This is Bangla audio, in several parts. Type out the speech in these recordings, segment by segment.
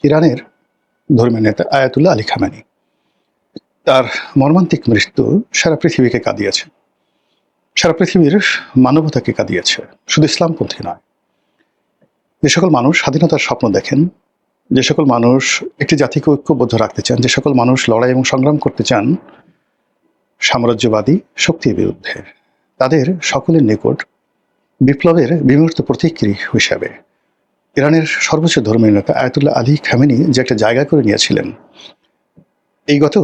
ইরানের ধর্মীয় নেতা আয়াতুল্লাহ আলী খামেনি। তার মর্মান্তিক মৃত্যু সারা পৃথিবীকে কাঁদিয়েছে, সারা পৃথিবীর মানবতাকে কাঁদিয়েছে, শুধু ইসলামপন্থী নয়। যে সকল মানুষ স্বাধীনতার স্বপ্ন দেখেন, যে সকল মানুষ একটি জাতিকে ঐক্যবদ্ধ রাখতে চান, যে সকল মানুষ লড়াই এবং সংগ্রাম করতে চান সাম্রাজ্যবাদী শক্তির বিরুদ্ধে, তাদের সকলের নিকট বিপ্লবের বিমূর্ত প্রতিক্রিয়া হিসাবে ইরানের সর্বোচ্চ ধর্মীয় নেতা আয়াতুল্লাহ আলী খামেনি যে একটা জায়গা করে নিয়েছিলেন, এই গত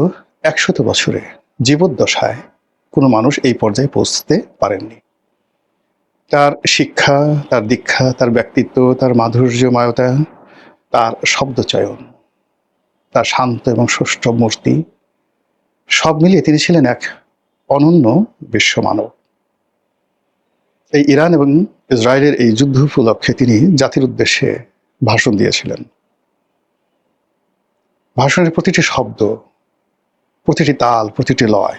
100 বছরে জীবদ্দশায় কোনো মানুষ এই পর্যায়ে পৌঁছতে পারেননি। তার শিক্ষা, তার দীক্ষা, তার ব্যক্তিত্ব, তার মাধুর্যময়তা, তার শব্দচয়ন, তার শান্ত এবং সুষ্ঠ মূর্তি, সব মিলিয়ে তিনি ছিলেন এক অনন্য বিশ্বমানব। এই ইরান এবং ইসরায়েলের এই যুদ্ধ উপলক্ষে তিনি জাতির উদ্দেশ্যে ভাষণ দিয়েছিলেন। ভাষণের প্রতিটি শব্দ, প্রতিটি তাল, প্রতিটি লয়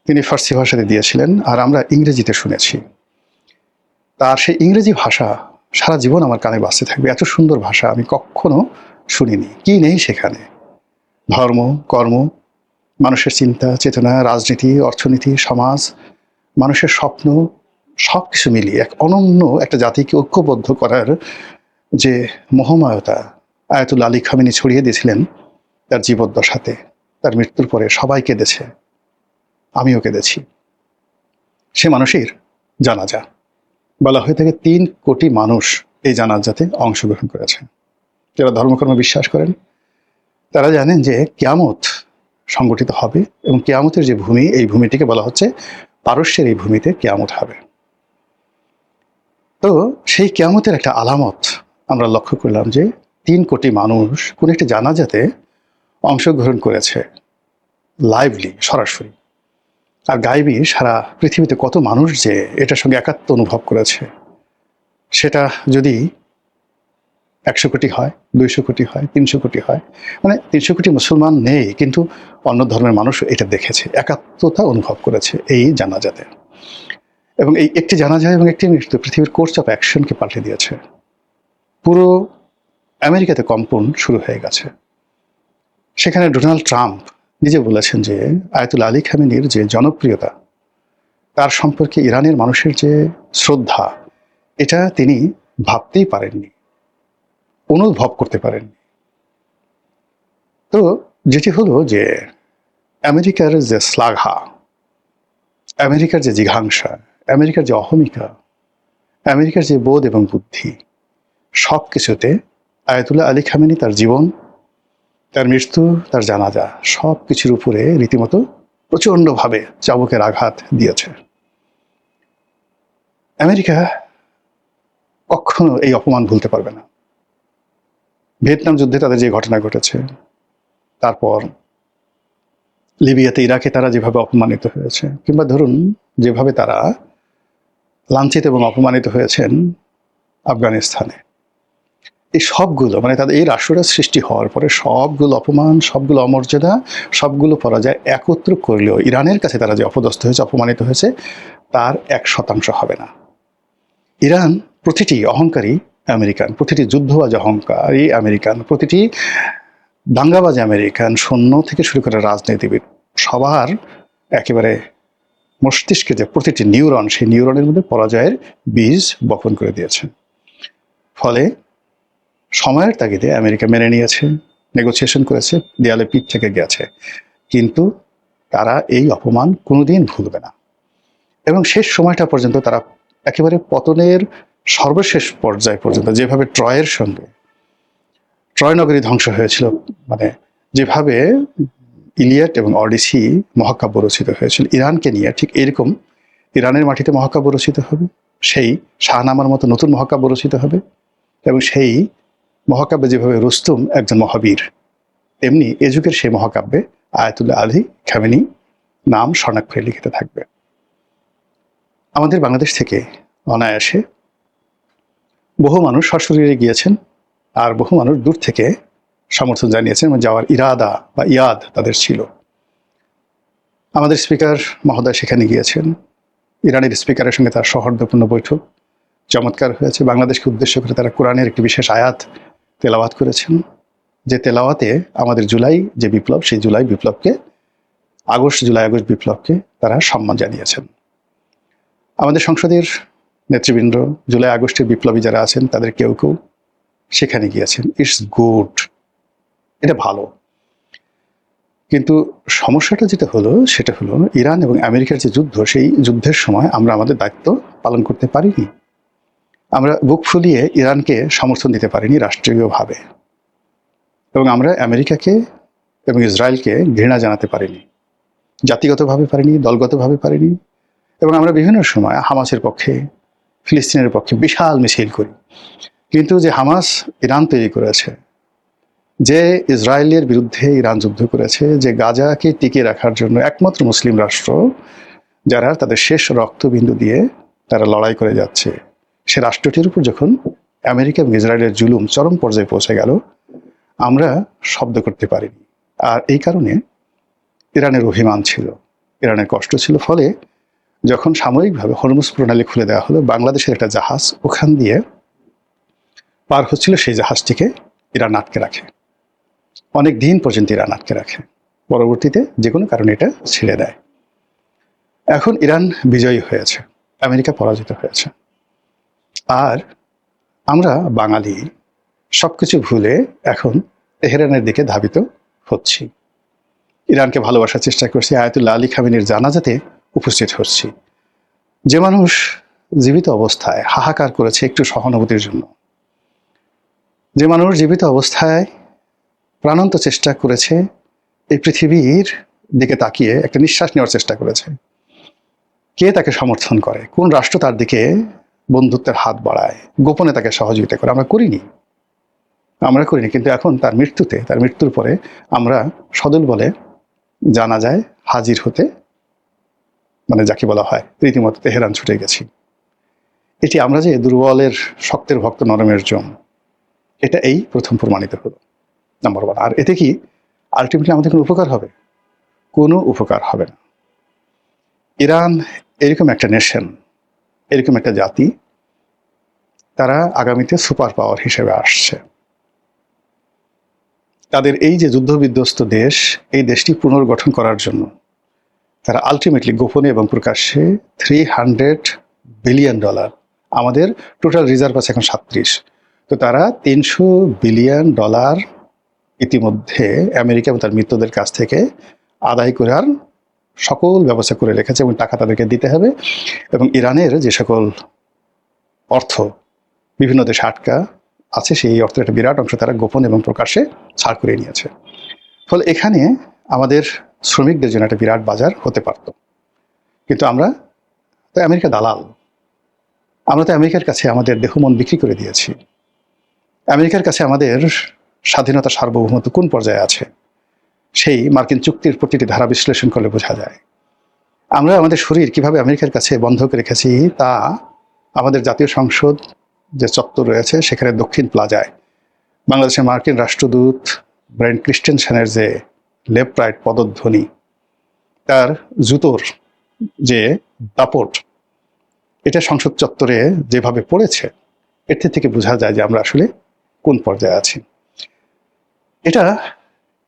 তিনি ফার্সি ভাষাতে দিয়েছিলেন, আর আমরা ইংরেজিতে শুনেছি। তার সেই ইংরেজি ভাষা সারা জীবন আমার কানে বাজতে থাকবে। এত সুন্দর ভাষা আমি কখনো শুনিনি। কি নেই সেখানে? ধর্ম, কর্ম, মানুষের চিন্তা চেতনা, রাজনীতি, অর্থনীতি, সমাজ, মানুষের স্বপ্ন, সব কিছু মিলিয়ে এক অনন্য একটা জাতিকে ঐক্যবদ্ধ করার যে মহাময়তা আয়াতুল্লাহ আলী খামেনি ছড়িয়ে দিয়েছিলেন তার জীবদ্দশাতে। তার মৃত্যুর পরে সবাই কেঁদেছে, আমিও কেঁদেছি। সে মানুষের জানাজা বলা হয়ে থাকে 3 কোটি মানুষ এই জানাজাতে অংশগ্রহণ করেছে। যারা ধর্মকর্মে বিশ্বাস করেন তারা জানেন যে কিয়ামত সংগঠিত হবে, এবং কিয়ামতের যে ভূমি, এই ভূমিটিকে বলা হচ্ছে পারস্যের এই ভূমিতে কিয়ামত হবে। তো সেই কিয়ামতের একটা আলামত আমরা লক্ষ্য করলাম যে 3 কোটি মানুষ কোন একটি জানাজাতে অংশগ্রহণ করেছে, লাইভলি, সরাসরি। আর গায়েবী সারা পৃথিবীতে কত মানুষ যে এটার সঙ্গে একাত্ম অনুভব করেছে, সেটা যদি 100 কোটি হয়, 200 কোটি হয়, 300 কোটি হয়, মানে 300 কোটি মুসলমান নেই, কিন্তু অন্য ধর্মের মানুষ এটা দেখেছে, একাত্মতা অনুভব করেছে এই জানাজাতে। এবং এই একটি জানাজা এবং একটি মৃত্যু পৃথিবীর কোর্স অফ অ্যাকশনকে পাল্টে দিয়েছে। পুরো আমেরিকাতে কম্পন শুরু হয়ে গেছে। সেখানে ডোনাল্ড ট্রাম্প নিজে বলেছেন যে আয়াতুল্লাহ আলী খামেনির যে জনপ্রিয়তা, তার সম্পর্কে ইরানের মানুষের যে শ্রদ্ধা, এটা তিনি ভাবতেই পারেননি, অনুভব করতে পারেননি। তো যেটি হলো যে আমেরিকার যে শ্লাঘা, আমেরিকার যে জিঘাংসা, আমেরিকার যে অহমিকা, আমেরিকার যে বোধ এবং বুদ্ধি, সব কিছুতে আয়াতুল্লাহ আলী খামেনি তার জীবন, তার মৃত্যু, তার জানাজা, সব কিছুর উপরে রীতিমতো প্রচণ্ডভাবে চাবুকের আঘাত দিয়েছে। আমেরিকা কখনো এই অপমান ভুলতে পারবে না। ভিয়েতনাম যুদ্ধে তাদের যে ঘটনা ঘটেছে, তারপর লিবিয়াতে, ইরাকে তারা যেভাবে অপমানিত হয়েছে, কিংবা ধরুন যেভাবে তারা লাঞ্ছিত এবং অপমানিত হয়েছেন আফগানিস্তানে, এই সবগুলো, মানে তাদের এই রাষ্ট্রটা সৃষ্টি হওয়ার পরে সবগুলো অপমান, সবগুলো অমর্যাদা, সবগুলো পরাজয় একত্র করলেও ইরানের কাছে তারা যে অপদস্থ হয়েছে, অপমানিত হয়েছে, তার 1% হবে না। ইরান প্রতিটি অহংকারী আমেরিকান, প্রতিটি যুদ্ধবাজ অহংকারী আমেরিকান, প্রতিটি দাঙ্গাবাজ আমেরিকান, সৈন্য থেকে শুরু করে রাজনীতিবিদ, সবার একেবারে মস্তিষ্কে যে প্রতিটি নিউরন, সেই নিউরনের মধ্যে পরাজয়ের বীজ বপন করে দিয়েছে। ফলে সময়ের তাগিদে আমেরিকা মেনে নিয়েছে, নেগোসিয়েশন করেছে, দেয়ালে পিঠ থেকে গেছে, কিন্তু তারা এই অপমান কোনোদিন ভুলবে না। এবং শেষ সময়টা পর্যন্ত তারা একেবারে পতনের সর্বশেষ পর্যায় পর্যন্ত, যেভাবে ট্রয়ের সঙ্গে, ট্রয় নগরী ধ্বংস হয়েছিল, মানে যেভাবে ইলিয়াড এবং অডিসি মহাকাব্য রচিত হয়েছিল ইরানকে নিয়ে, ঠিক এরকম ইরানের মাটিতে মহাকাব্য রচিত হবে, সেই শাহনামার মতো নতুন মহাকাব্য রচিত হবে। এবং সেই মহাকাব্যে যেভাবে রুস্তুম একজন মহাবীর, তেমনি এ যুগের সেই মহাকাব্যে আয়াতুল্লাহ আলী খামেনি নাম স্বর্ণাক্ষরে লিখিত থাকবে। আমাদের বাংলাদেশ থেকে অনায়াসে বহু মানুষ সশরীরে গিয়েছেন, আর বহু মানুষ দূর থেকে সমর্থন জানিয়েছেন, যাওয়ার ইরাদা বা ইয়াদ তাদের ছিল। আমাদের স্পিকার মহোদয় সেখানে গিয়েছেন, ইরানের স্পিকারের সঙ্গে তার সৌহার্দ্যপূর্ণ বৈঠক চমৎকার হয়েছে। বাংলাদেশকে উদ্দেশ্য করে তারা কোরআনের একটি বিশেষ আয়াত তেলাওয়াত করেছেন। যে তেলাওয়াতে আমাদের জুলাই যে বিপ্লব, সেই জুলাই বিপ্লবকে জুলাই আগস্ট বিপ্লবকে তারা সম্মান জানিয়েছেন। আমাদের সংসদের নেতৃবৃন্দ জুলাই আগস্টের বিপ্লবী যারা আছেন তাদের কেউ কেউ সেখানে গিয়েছেন। ইটস গুড, এটা ভালো। কিন্তু সমস্যাটা যেটা হলো সেটা হলো ইরান এবং আমেরিকার যে যুদ্ধ, সেই যুদ্ধের সময় আমরা আমাদের দায়িত্ব পালন করতে পারিনি। আমরা বুক ফুলিয়ে ইরানকে সমর্থন দিতে পারিনি রাষ্ট্রীয়ভাবে, এবং আমরা আমেরিকাকে এবং ইসরায়েলকে ঘৃণা জানাতে পারিনি, জাতিগতভাবে পারিনি, দলগতভাবে পারিনি। এবং আমরা বিভিন্ন সময় হামাসের পক্ষে, ফিলিস্তিনের পক্ষে বিশাল মিছিল করি, কিন্তু যে হামাস ইরান তৈরি করেছে, যে ইসরায়েলের বিরুদ্ধে ইরান যুদ্ধ করেছে, যে গাজাকে টিকিয়ে রাখার জন্য একমাত্র মুসলিম রাষ্ট্র যারা তাদের শেষ রক্তবিন্দু দিয়ে তারা লড়াই করে যাচ্ছে, সে রাষ্ট্রটির উপর যখন আমেরিকা এবং ইসরায়েলের জুলুম চরম পর্যায়ে পৌঁছে গেল, আমরা শব্দ করতে পারিনি। আর এই কারণে ইরানের অভিমান ছিল, ইরানের কষ্ট ছিল। ফলে যখন সাময়িকভাবে হরমুজ প্রণালী খুলে দেওয়া হলো, বাংলাদেশের একটা জাহাজ ওখান দিয়ে পার হচ্ছিল, সেই জাহাজটিকে ইরান আটকে রাখে, অনেক দিন পর্যন্ত ইরান আটকে রাখে। পরবর্তীতে যে কোনো কারণে এটা ছেড়ে দেয়। এখন ইরান বিজয়ী হয়েছে, আমেরিকা পরাজিত হয়েছে, আর আমরা বাঙালি সবকিছু ভুলে এখন তেহরানের দিকে ধাবিত হচ্ছি। ইরানকে ভালোবাসার চেষ্টা করছি, আয়াতুল্লাহ আলী খামেনির জানাজাতে উপস্থিত হচ্ছি। যে মানুষ জীবিত অবস্থায় হাহাকার করেছে একটু সহানুভূতির জন্য, যে মানুষ জীবিত অবস্থায় প্রাণান্ত চেষ্টা করেছে এই পৃথিবীর দিকে তাকিয়ে একটা নিঃশ্বাস নেওয়ার চেষ্টা করেছে, কে তাকে সমর্থন করে? কোন রাষ্ট্র তার দিকে বন্ধুত্বের হাত বাড়ায়, গোপনে তাকে সহযোগিতা করে? আমরা করিনি। কিন্তু এখন তার মৃত্যুর পরে আমরা সদল বলে জানা যায় হাজির হতে, মানে যাকে বলা হয় রীতিমতো তেহরান ছুটে গেছি। এটি আমরা যে দুর্বলের শক্তের ভক্ত নরমের জম, এটা এই প্রথম প্রমাণিত হলো, নাম্বার ওয়ান। আর এতে কি আলটিমেটলি আমাদের কোনো উপকার হবে? কোনো উপকার হবে না। ইরান এরকম একটা নেশন, এরকম একটা জাতি, তারা আগামীতে সুপার পাওয়ার হিসেবে আসছে। তাদের এই যে যুদ্ধবিধ্বস্ত দেশ, এই দেশটি পুনর্গঠন করার জন্য তারা আলটিমেটলি গোপনে এবং প্রকাশ্যে $300 বিলিয়ন, আমাদের টোটাল রিজার্ভ আছে এখন 37, তো তারা $300 বিলিয়ন ইতিমধ্যে আমেরিকা এবং তার মিত্রদের কাছ থেকে আদায় করার সকল ব্যবস্থা করে রেখেছে, এবং টাকা তাদেরকে দিতে হবে। এবং ইরানের যে সকল অর্থ বিভিন্ন দেশে আটকা আছে, সেই অর্থের একটা বিরাট অংশ তারা গোপন এবং প্রকাশ্যে ছাড় করে নিয়েছে। ফলে এখানে আমাদের শ্রমিকদের জন্য একটা বিরাট বাজার হতে পারত। কিন্তু আমরা তো আমেরিকা দালাল, আমরা তো আমেরিকার কাছে আমাদের দেহমন বিক্রি করে দিয়েছি। আমেরিকার কাছে আমাদের স্বাধীনতা, সার্বভৌমত্ব কোন পর্যায়ে আছে সেই মার্কিন চুক্তির প্রতিটি ধারা বিশ্লেষণ করলে বোঝা যায়। আমরা আমাদের শরীর কিভাবে আমেরিকার কাছে বন্ধক রেখেছি তা আমাদের জাতীয় সংসদ যে চত্বর রয়েছে সেখানে দক্ষিণ প্লাজায় বাংলাদেশের মার্কিন রাষ্ট্রদূত ব্রায়ান ক্রিস্টেনসেনের যে লেফট রাইট পদধ্বনি, তার জুতোর যে দাপট, এটা সংসদ চত্বরে যেভাবে পড়েছে, এর থেকে বোঝা যায় যে আমরা আসলে কোন পর্যায়ে আছি। এটা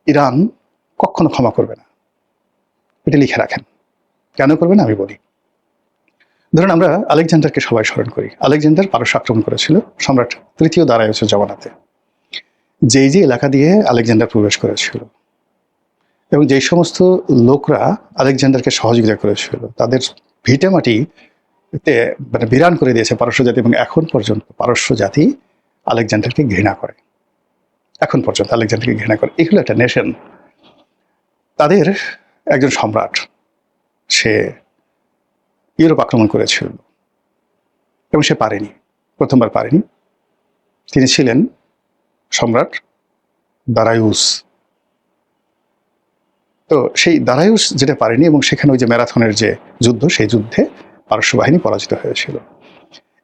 ইরান কখনো ক্ষমা করবে না, এটা লিখে রাখেন। কেন করবে না আমি বলি। ধরুন আমরা আলেকজান্ডারকে সবাই স্মরণ করি। আলেকজান্ডার পারস্য আক্রমণ করেছিল সম্রাট তৃতীয় দারায়ুসের জমানাতে। যেই যে এলাকা দিয়ে আলেকজান্ডার প্রবেশ করেছিল এবং যেই সমস্ত লোকরা আলেকজান্ডারকে সহযোগিতা করেছিল, তাদের ভিটে মাটিতে মানে বিরান করে দিয়েছে পারস্য জাতি, এবং এখন পর্যন্ত পারস্য জাতি আলেকজান্ডারকে ঘৃণা করে, এখন পর্যন্ত আলেকজান্ডারকে ঘৃণা করে। এগুলো একটা নেশন। তাদের একজন সম্রাট, সে ইউরোপ আক্রমণ করেছিল এবং সে পারেনি, প্রথমবার পারেনি। তিনি ছিলেন সম্রাট দারায়ুস। তো সেই দারায়ুস যেটা পারেনি, এবং সেখানে ওই যে ম্যারাথনের যে যুদ্ধ, সেই যুদ্ধে পারস্য বাহিনী পরাজিত হয়েছিল।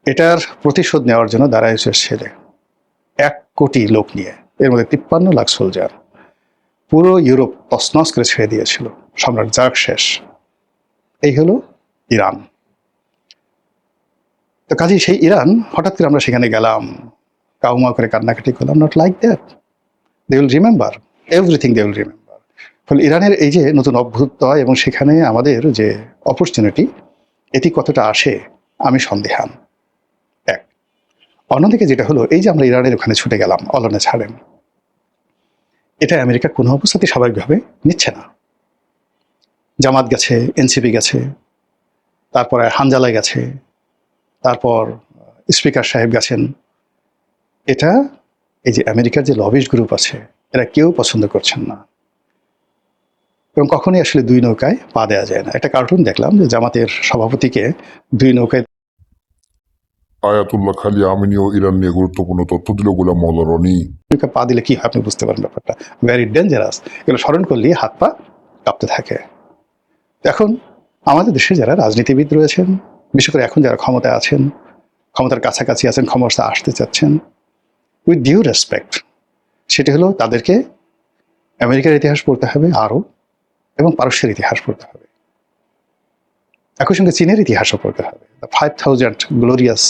এটার প্রতিশোধ নেওয়ার জন্য দারায়ুসের ছেলে 1 কোটি লোক নিয়ে, এর মধ্যে 53 লাখ সোলজার, পুরো ইউরোপ তছনছ করে ছেড়ে দিয়েছিল। সম্রাট জার্কশেস। এই হলো ইরান। তো কাজেই সেই ইরান হঠাৎ করে আমরা সেখানে গেলাম, কাউমা করে কান্নাকাটি করলাম, not like that. They will remember everything, they will remember. ফলে ইরানের এই যে নতুন অভ্যুদয় এবং সেখানে আমাদের যে অপরচুনিটি, এটি কতটা আসে আমি সন্দেহান। এক। অন্যদিকে যেটা হলো, এই যে আমরা ইরানের ওখানে ছুটে গেলাম অলনে ছাড়েন, এটা আমেরিকা কোনো অবস্থাতেই স্বাভাবিকভাবে নিচ্ছে না। জামাত গেছে, এনসিপি গেছে, তারপরে হানজালা গেছে, তারপর স্পিকার সাহেব গেছেন। এটা এই যে আমেরিকার যে লবিস্ট গ্রুপ আছে, এরা কেউ পছন্দ করছেন না, এবং কখনোই আসলে দুই নৌকায় পা দেওয়া যায় না। একটা কার্টুন দেখলাম যে জামাতের সভাপতিকে দুই নৌকায় আয়াতুল্লাহ খালি আমিনি ও ইরান নিয়ে গুরুত্বপূর্ণ তথ্য দিল গোলাম মাওলা রনি। নৌকা পা দিলে কি হয় আপনি বুঝতে পারেন ব্যাপারটা, ভেরি ডেঞ্জারাস। এগুলো স্মরণ করলেই হাত পা কাঁপতে থাকে। এখন আমাদের দেশে যারা রাজনীতিবিদ রয়েছেন, বিশেষ করে এখন যারা ক্ষমতায় আছেন, ক্ষমতার কাছাকাছি আছেন, ক্ষমতা আসতে চাচ্ছেন, উইথ ডিউ রেসপেক্ট, সেটি হলো তাদেরকে আমেরিকার ইতিহাস পড়তে হবে আরও, এবং পারস্যের ইতিহাস পড়তে হবে, একই সঙ্গে চীনের ইতিহাসও পড়তে হবে। 5000 গ্লোরিয়াস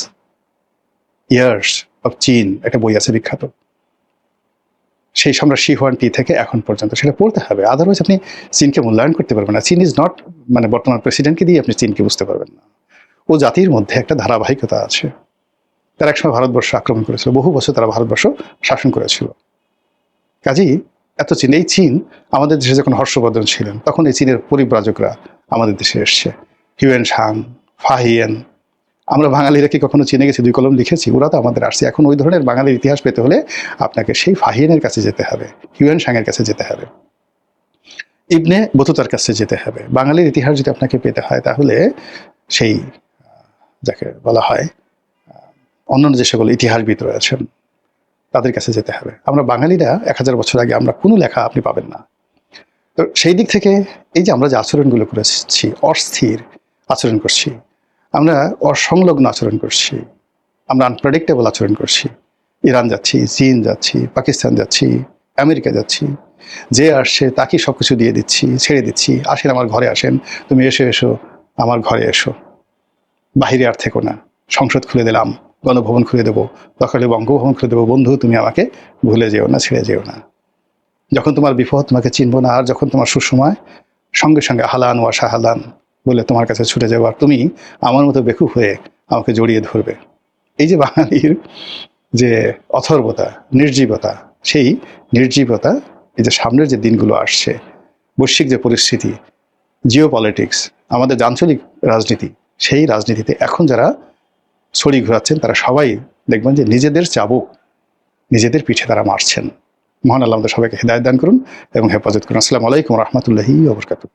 ইয়ার্স অফ চীন একটা বই আছে বিখ্যাত, সেই সম্রাট শি হুয়ান টি থেকে এখন পর্যন্ত, সেটা পড়তে হবে। আদারওয়াইজ আপনি চীনকে মূল্যায়ন করতে পারবেন না। চীন ইজ নট, মানে বর্তমান প্রেসিডেন্টকে দিয়ে আপনি চীনকে বুঝতে পারবেন না। ও জাতির মধ্যে একটা ধারাবাহিকতা আছে। তারা একসময় ভারতবর্ষ আক্রমণ করেছিল, বহু বছর তারা ভারতবর্ষ শাসন করেছিল। কাজেই এত চীন, এই চীন আমাদের দেশে যখন হর্ষবর্ধন ছিলেন, তখন এই চীনের পরিব্রাজকরা আমাদের দেশে এসছে, হিউয়েন সাং, ফাহিয়েন। আমরা বাঙালিরা কি কখনো চীনে গেছি, দুই কলম লিখেছি? ওরা তো আমাদের আসছে। এখন ওই ধরনের বাঙালির ইতিহাস পেতে হলে আপনাকে সেই ফাহিয়েনের কাছে যেতে হবে, হিউয়েন সাংয়ের কাছে যেতে হবে, ইবনে বতুতার কাছে যেতে হবে। বাঙালির ইতিহাস যদি আপনাকে পেতে হয়, তাহলে সেই যাকে বলা হয় অন্যান্য যে সকল ইতিহাসবিদ রয়েছেন তাদের কাছে যেতে হবে। আমরা বাঙালিরা 1000 বছর আগে আমরা কোনো লেখা আপনি পাবেন না। তো সেই দিক থেকে এই যে আমরা যে আচরণগুলো করেছি, অস্থির আচরণ করছি, আমরা অসংলগ্ন আচরণ করছি, আমরা আনপ্রেডিক্টেবল আচরণ করছি। ইরান যাচ্ছি, চীন যাচ্ছি, পাকিস্তান যাচ্ছি, আমেরিকা যাচ্ছি, যে আসছে তাকে সব কিছু দিয়ে দিচ্ছি, ছেড়ে দিচ্ছি। আসেন আমার ঘরে আসেন, তুমি এসো এসো আমার ঘরে এসো, বাহিরে আর থেকো না। সংসদ খুলে দিলাম, গণভবন খুলে দেবো, দখলে বঙ্গভবন খুলে দেবো। বন্ধু তুমি আমাকে ভুলে যেও না, ছেড়ে যেও না। যখন তোমার বিপদ তোমাকে চিনবো না, আর যখন তোমার সুসময়, সঙ্গে সঙ্গে হালান ওয়া শাহালান বলে তোমার কাছে ছুটে যাবো, আর তুমি আমার মতো বেকুব হয়ে আমাকে জড়িয়ে ধরবে। এই যে বাঙালির যে অথর্বতা, নির্জীবতা, সেই নির্জীবতা এই যে সামনের যে দিনগুলো আসছে, বৈশ্বিক যে পরিস্থিতি, জিও পলিটিক্স, আমাদের আঞ্চলিক রাজনীতি, সেই রাজনীতিতে এখন যারা ছড়ি ঘোরাচ্ছেন, তারা সবাই দেখবেন যে নিজেদের চাবুক নিজেদের পিঠে তারা মারছেন। মহান আল্লাহ আমাদের সবাইকে হিদায়াত দান করুন এবং হেফাজত করুন। আসসালামু আলাইকুম রহমতুল্লাহি ওয়া বারাকাতুহু।